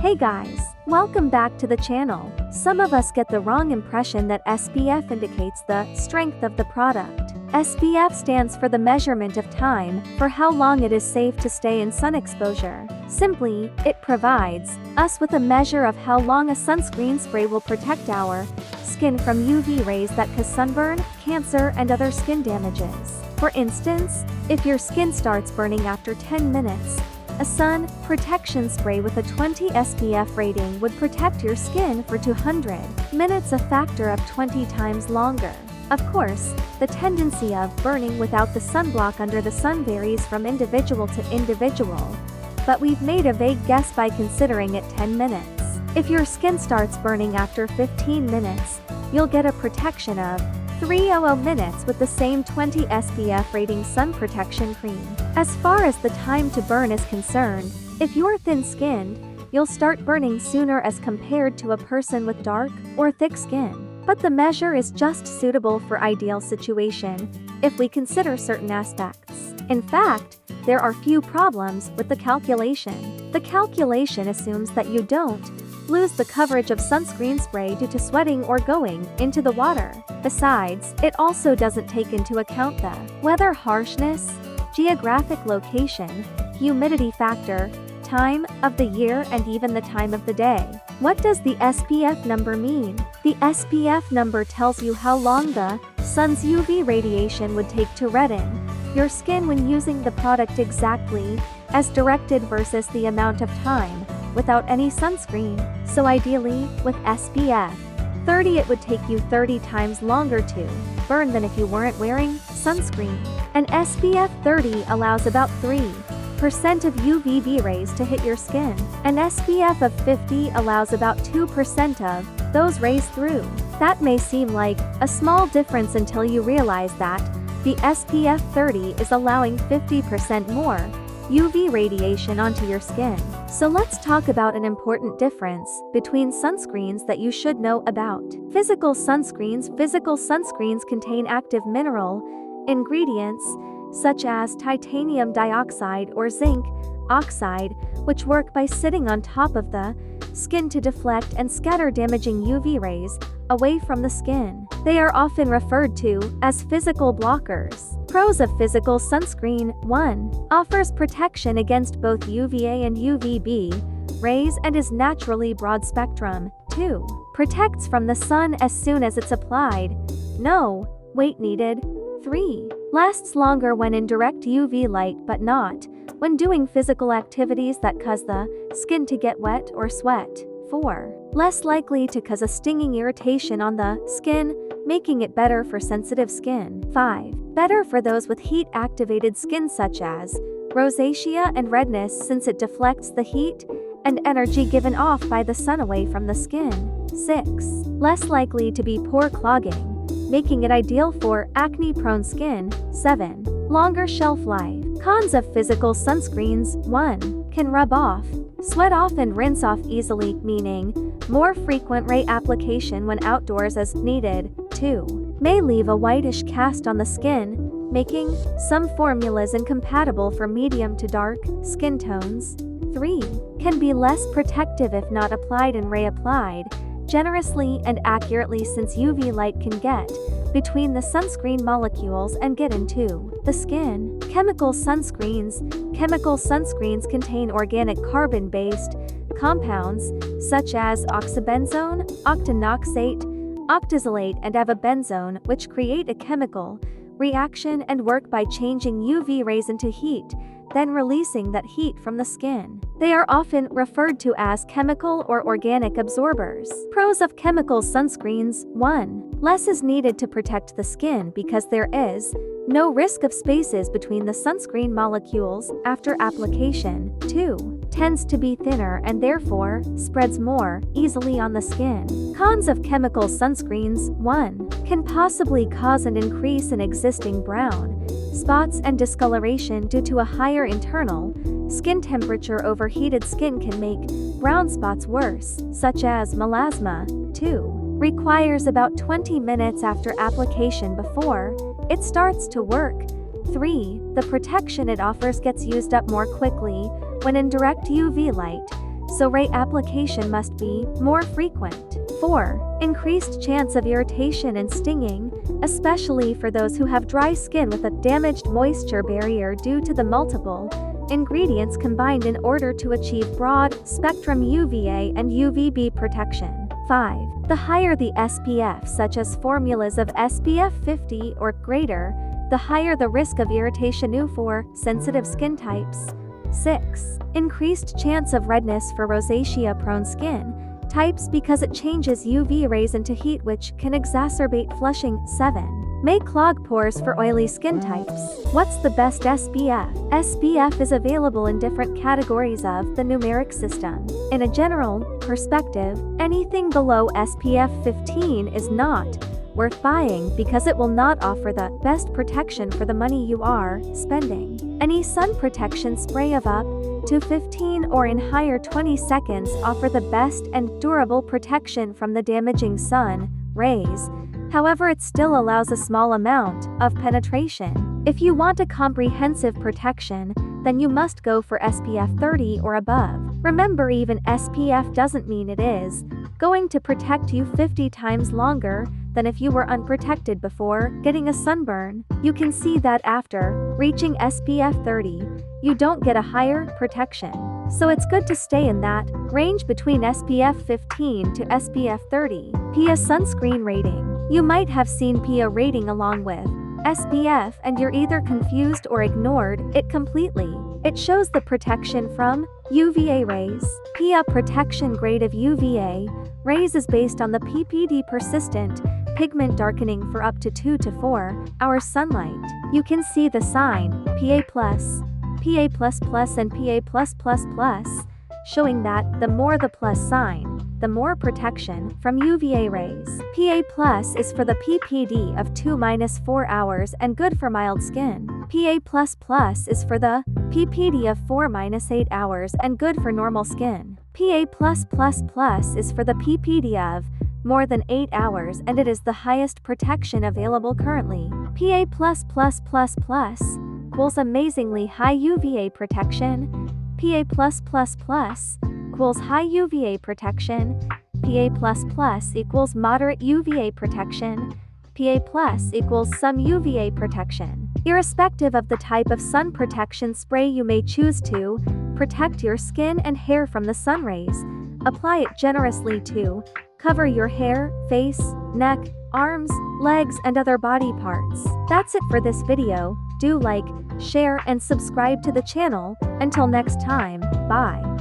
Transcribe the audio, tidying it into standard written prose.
Hey guys, welcome back to the channel. Some of us get the wrong impression that SPF indicates the strength of the product. SPF stands for the measurement of time, for how long it is safe to stay in sun exposure. Simply, it provides us with a measure of how long a sunscreen spray will protect our skin from UV rays that cause sunburn, cancer, and other skin damages. For instance, if your skin starts burning after 10 minutes, a sun protection spray with a 20 SPF rating would protect your skin for 200 minutes, a factor of 20 times longer. Of course, the tendency of burning without the sunblock under the sun varies from individual to individual, but we've made a vague guess by considering it 10 minutes. If your skin starts burning after 15 minutes, you'll get a protection of 300 minutes with the same 20 SPF rating sun protection cream. As far as the time to burn is concerned, if you're thin-skinned, you'll start burning sooner as compared to a person with dark or thick skin. But the measure is just suitable for ideal situation if we consider certain aspects. In fact, there are few problems with the calculation. The calculation assumes that you don't lose the coverage of sunscreen spray due to sweating or going into the water. Besides, it also doesn't take into account the weather harshness, geographic location, humidity factor, time of the year, and even the time of the day. What does the SPF number mean? The SPF number tells you how long the sun's UV radiation would take to redden your skin when using the product exactly as directed versus the amount of time without any sunscreen. So ideally, with SPF 30 it would take you 30 times longer to burn than if you weren't wearing sunscreen. And SPF 30 allows about 3% of UVB rays to hit your skin. An SPF of 50 allows about 2% of those rays through. That may seem like a small difference until you realize that the SPF 30 is allowing 50% more UV radiation onto your skin. So let's talk about an important difference between sunscreens that you should know about. Physical sunscreens. Physical sunscreens contain active mineral ingredients such as titanium dioxide or zinc oxide, which work by sitting on top of the skin to deflect and scatter damaging UV rays away from the skin. They are often referred to as physical blockers. Pros of physical sunscreen: 1. Offers protection against both UVA and UVB rays and is naturally broad spectrum. 2. Protects from the sun as soon as it's applied. No wait needed. 3. Lasts longer when in direct UV light but not when doing physical activities that cause the skin to get wet or sweat. 4. Less likely to cause a stinging irritation on the skin, making it better for sensitive skin. 5. Better for those with heat-activated skin such as rosacea and redness, since it deflects the heat and energy given off by the sun away from the skin. 6. Less likely to be pore clogging, making it ideal for acne-prone skin. 7. Longer shelf life. Cons of physical sunscreens: 1. Can rub off, sweat off, and rinse off easily, meaning more frequent ray application when outdoors as needed. 2. May leave a whitish cast on the skin, making some formulas incompatible for medium to dark skin tones. 3. Can be less protective if not applied and reapplied generously and accurately, since UV light can get between the sunscreen molecules and get into the skin. Chemical sunscreens. Chemical sunscreens contain organic carbon-based compounds such as oxybenzone, octinoxate, octazolate, and avobenzone, which create a chemical reaction and work by changing UV rays into heat, then releasing that heat from the skin. They are often referred to as chemical or organic absorbers. Pros of chemical sunscreens: 1. Less is needed to protect the skin because there is no risk of spaces between the sunscreen molecules after application. 2. Tends to be thinner and therefore spreads more easily on the skin. Cons of chemical sunscreens: 1. Can possibly cause an increase in existing brown spots and discoloration due to a higher internal skin temperature. Overheated skin can make brown spots worse, such as melasma. 2. Requires about 20 minutes after application before it starts to work. 3. The protection it offers gets used up more quickly when in direct UV light, so application must be more frequent. 4. Increased chance of irritation and stinging, especially for those who have dry skin with a damaged moisture barrier due to the multiple ingredients combined in order to achieve broad-spectrum UVA and UVB protection. 5. The higher the SPF, such as formulas of SPF 50 or greater, the higher the risk of irritation for sensitive skin types. 6. Increased chance of redness for rosacea-prone skin types because it changes UV rays into heat, which can exacerbate flushing. 7. May clog pores for oily skin types. What's the best SPF? SPF is available in different categories of the numeric system. In a general perspective, anything below SPF 15 is not worth buying because it will not offer the best protection for the money you are spending. Any sun protection spray of up to 15 or in higher 20 seconds offer the best and durable protection from the damaging sun rays. However, it still allows a small amount of penetration. If you want a comprehensive protection, then you must go for SPF 30 or above. Remember, even SPF doesn't mean it is going to protect you 50 times longer than if you were unprotected before getting a sunburn. You can see that after reaching SPF 30, you don't get a higher protection. So it's good to stay in that range between SPF 15 to SPF 30. PA sunscreen rating. You might have seen PA rating along with SPF and you're either confused or ignored it completely. It shows the protection from UVA rays. PA protection grade of UVA rays is based on the PPD persistent pigment darkening for up to 2 to 4 hours sunlight. You can see the sign PA+, PA++, and PA+++, showing that the more the plus sign, the more protection from UVA rays. PA+ is for the PPD of 2-4 hours and good for mild skin. PA++ is for the PPD of 4-8 hours and good for normal skin. PA+++ is for the PPD of more than 8 hours and it is the highest protection available currently. PA+++ equals amazingly high UVA protection. PA+++ equals high UVA protection. PA++ equals moderate UVA protection. PA+ equals some UVA protection. Irrespective of the type of sun protection spray you may choose to protect your skin and hair from the sun rays, apply it generously to cover your hair, face, neck, arms, legs, and other body parts. That's it for this video. Do like, share, and subscribe to the channel. Until next time, bye.